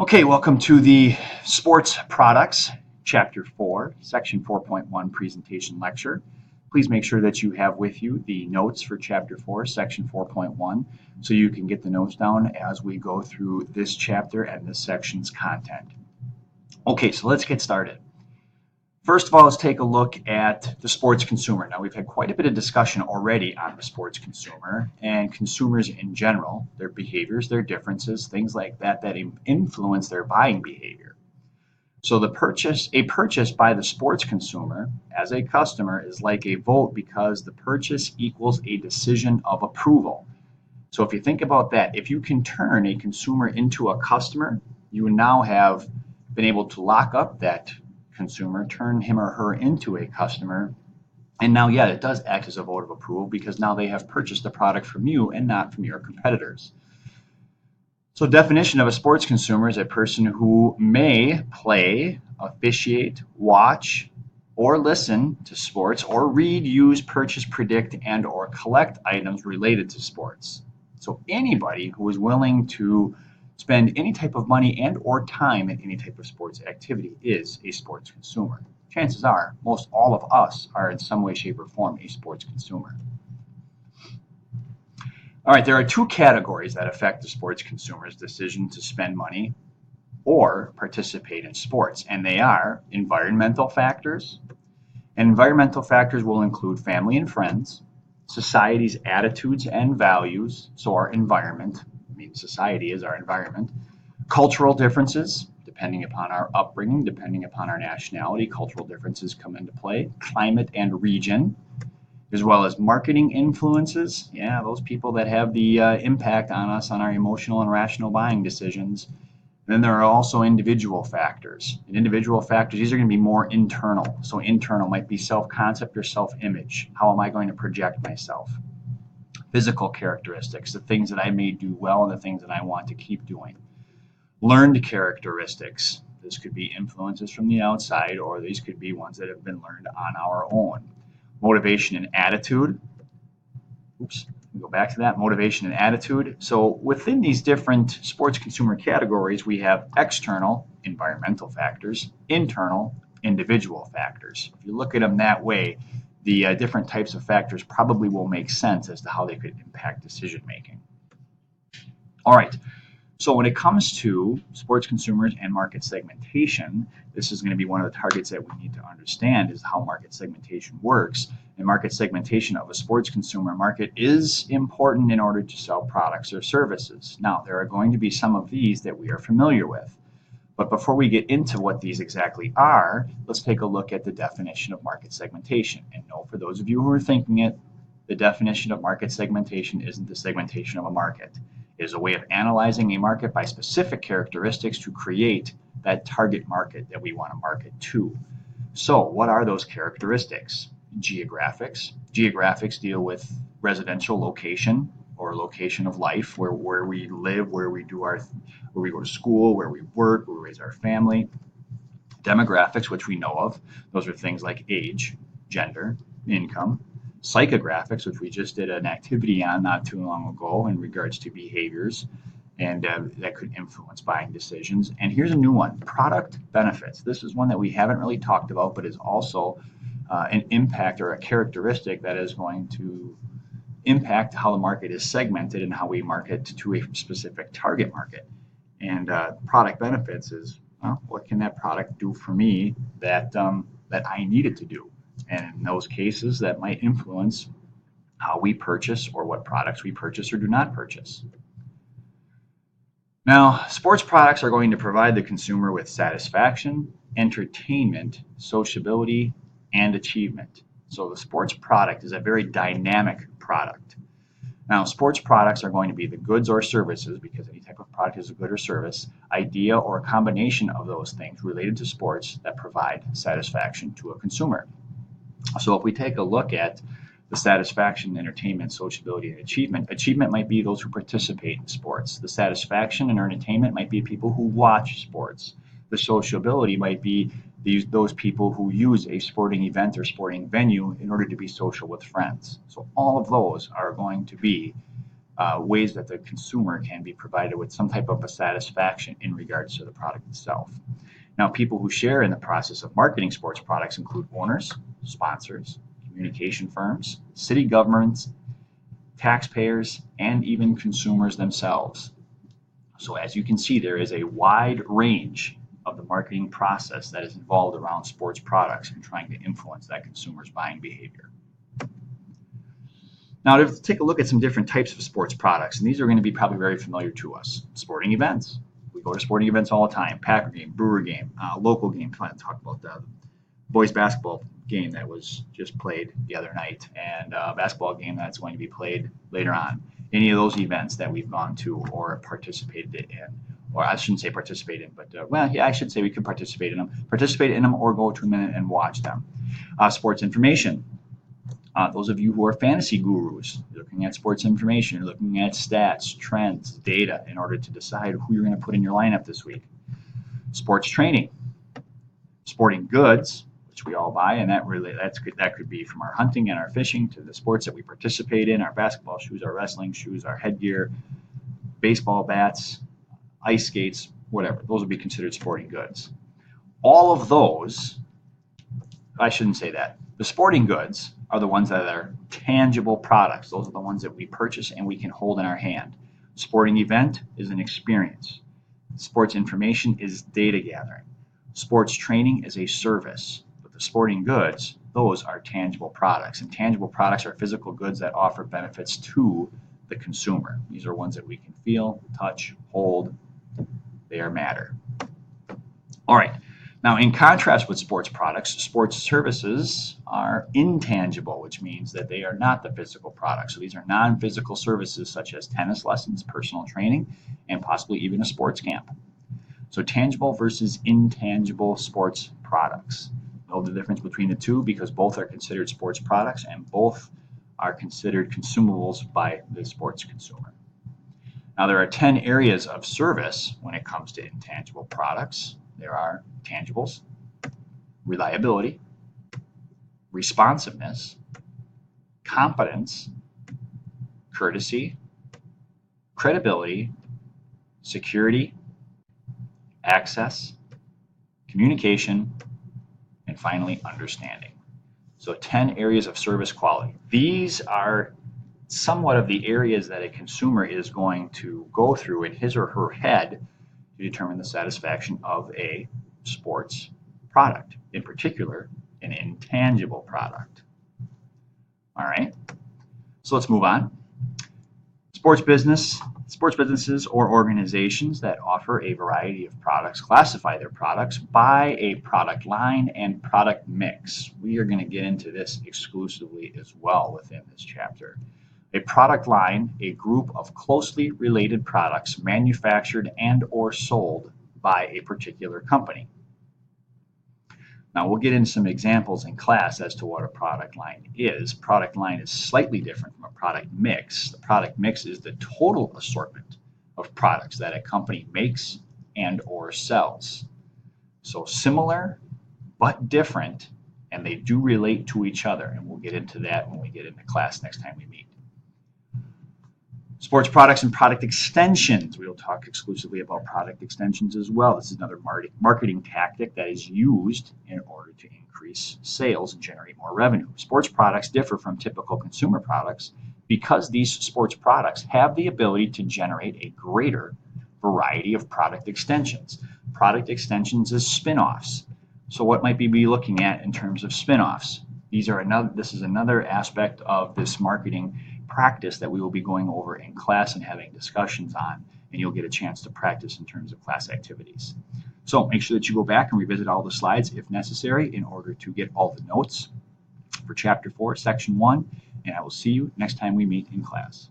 Okay, welcome to the Sports Products, Chapter 4, Section 4.1 presentation lecture. Please make sure that you have with you the notes for Chapter 4, Section 4.1, so you can get the notes down as we go through this chapter and this section's content. Okay, so let's get started. First of all, let's take a look at the sports consumer. Now, we've had quite a bit of discussion already on the sports consumer and consumers in general, their behaviors, their differences, things like that influence their buying behavior. So a purchase by the sports consumer as a customer is like a vote because the purchase equals a decision of approval. So if you think about that, if you can turn a consumer into a customer, you now have been able to lock up that consumer, turn him or her into a customer. And now, yeah, it does act as a vote of approval because now they have purchased the product from you and not from your competitors. So definition of a sports consumer is a person who may play, officiate, watch, or listen to sports, or read, use, purchase, predict, and or collect items related to sports. So anybody who is willing to spend any type of money and or time in any type of sports activity is a sports consumer. Chances are most all of us are in some way, shape, or form a sports consumer. All right, there are two categories that affect the sports consumer's decision to spend money or participate in sports, and they are environmental factors. And environmental factors will include family and friends, society's attitudes and values, so our environment, society is our environment, cultural differences, depending upon our upbringing, depending upon our nationality, cultural differences come into play, climate and region, as well as marketing influences. Yeah, those people that have the impact on us on our emotional and rational buying decisions. Then there are also individual factors. And individual factors, these are going to be more internal. So internal might be self-concept or self-image. How am I going to project myself? Physical characteristics, the things that I may do well and the things that I want to keep doing. Learned characteristics. This could be influences from the outside, or these could be ones that have been learned on our own. Motivation and attitude. Oops, go back to that. Motivation and attitude. So within these different sports consumer categories, we have external, environmental factors, internal, individual factors. If you look at them that way, the different types of factors probably will make sense as to how they could impact decision making. All right. So when it comes to sports consumers and market segmentation, this is going to be one of the targets that we need to understand is how market segmentation works. And market segmentation of a sports consumer market is important in order to sell products or services. Now, there are going to be some of these that we are familiar with. But before we get into what these exactly are, let's take a look at the definition of market segmentation. And no, for those of you who are thinking it, the definition of market segmentation isn't the segmentation of a market. It is a way of analyzing a market by specific characteristics to create that target market that we want to market to. So what are those characteristics? Geographics. Geographics deal with residential location or location of life, where we live, where we go to school, where we work, where we raise our family. Demographics, which we know of, those are things like age, gender, income. Psychographics, which we just did an activity on not too long ago in regards to behaviors, and that could influence buying decisions. And here's a new one, product benefits. This is one that we haven't really talked about, but is also an impact or a characteristic that is going to impact how the market is segmented and how we market to a specific target market. And product benefits is, well, what can that product do for me that I need it to do? And in those cases, that might influence how we purchase or what products we purchase or do not purchase. Now, sports products are going to provide the consumer with satisfaction, entertainment, sociability, and achievement. So the sports product is a very dynamic product. Now, sports products are going to be the goods or services, because any type of product is a good or service, idea or a combination of those things related to sports that provide satisfaction to a consumer. So if we take a look at the satisfaction, entertainment, sociability, and achievement, achievement might be those who participate in sports. The satisfaction and entertainment might be people who watch sports. The sociability might be those people who use a sporting event or sporting venue in order to be social with friends. So all of those are going to be ways that the consumer can be provided with some type of a satisfaction in regards to the product itself. Now, people who share in the process of marketing sports products include owners, sponsors, communication firms, city governments, taxpayers, and even consumers themselves. So as you can see, there is a wide range of the marketing process that is involved around sports products and trying to influence that consumer's buying behavior. Now, to take a look at some different types of sports products, and these are going to be probably very familiar to us. Sporting events. We go to sporting events all the time. Packer game, Brewer game, local game. Trying to talk about the boys basketball game that was just played the other night, and a basketball game that's going to be played later on. Any of those events that we've gone to or participated in, or I shouldn't say participate in, but well, yeah, I should say we could participate in them or go to them and watch them. Sports information. Those of you who are fantasy gurus, you're looking at sports information, you're looking at stats, trends, data in order to decide who you're going to put in your lineup this week. Sports training, sporting goods, which we all buy, and that could be from our hunting and our fishing to the sports that we participate in, our basketball shoes, our wrestling shoes, our headgear, baseball bats, ice skates, whatever. Those would be considered sporting goods. All of those, I shouldn't say that. The sporting goods are the ones that are tangible products. Those are the ones that we purchase and we can hold in our hand. Sporting event is an experience. Sports information is data gathering. Sports training is a service. But the sporting goods, those are tangible products. And tangible products are physical goods that offer benefits to the consumer. These are ones that we can feel, touch, hold. They are matter. All right. Now, in contrast with sports products, sports services are intangible, which means that they are not the physical products. So these are non-physical services such as tennis lessons, personal training, and possibly even a sports camp. So tangible versus intangible sports products. Know the difference between the two because both are considered sports products and both are considered consumables by the sports consumer. Now, there are 10 areas of service when it comes to intangible products. There are tangibles, reliability, responsiveness, competence, courtesy, credibility, security, access, communication, and finally, understanding. So 10 areas of service quality. These are somewhat of the areas that a consumer is going to go through in his or her head to determine the satisfaction of a sports product, in particular, an intangible product. All right, so let's move on. Sports businesses or organizations that offer a variety of products classify their products by a product line and product mix. We are going to get into this exclusively as well within this chapter. A product line, a group of closely related products manufactured and or sold by a particular company. Now we'll get into some examples in class as to what a product line is. Product line is slightly different from a product mix. The product mix is the total assortment of products that a company makes and or sells. So similar but different, and they do relate to each other, and we'll get into that when we get into class next time we meet. Sports products and product extensions. We'll talk exclusively about product extensions as well. This is another marketing tactic that is used in order to increase sales and generate more revenue. Sports products differ from typical consumer products because these sports products have the ability to generate a greater variety of product extensions. Product extensions is spin-offs. So what might we be looking at in terms of spin-offs? This is another aspect of this marketing practice that we will be going over in class and having discussions on, and you'll get a chance to practice in terms of class activities. So make sure that you go back and revisit all the slides if necessary in order to get all the notes for Chapter 4, Section 1, and I will see you next time we meet in class.